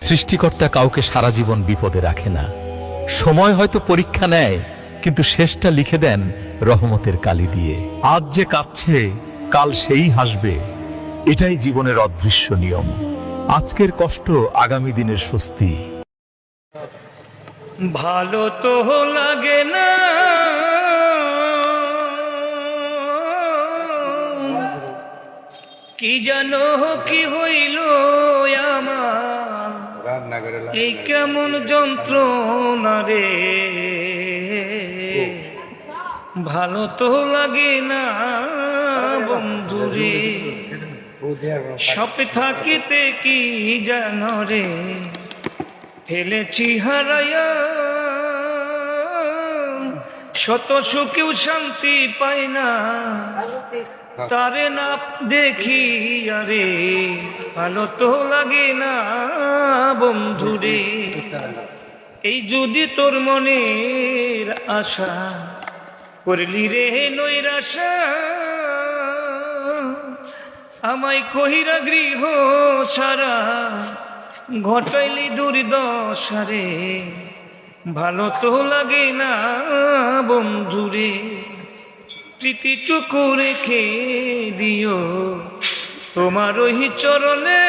সৃষ্টিকর্তা কাউকে সারা জীবন বিপদে রাখে না। সময় হয়তো পরীক্ষা নেয়, কিন্তু শেষটা লিখে দেন রহমতের কালি দিয়ে। আজ যে কাঁদছে কাল সেই হাসবে, এটাই জীবনের অদৃশ্য নিয়ম। আজকের কষ্ট আগামী দিনের স্বস্তি। ভালো তো লাগে না, কি জানো কি হইল আমার, এই কেমন যন্ত্রণা রে। ভালো তো লাগে না বন্ধুরে, সপে থাকিতে কি জানো রে, ফেলেছি হারাইয়া শত সুখেও শান্তি পাই না, তারে না দেখি আরে ভালো তো লাগে না বন্ধুরে। এই যদি তোর মনের আশা করলি রে নৈরাশা, আমায় কহিরা গৃহ সারা ঘটাইলি দুর্দশা রে। ভালো তো লাগে না বন্ধুরে, প্রীতিটুকু রেখে দিও তোমার ওই চরণে।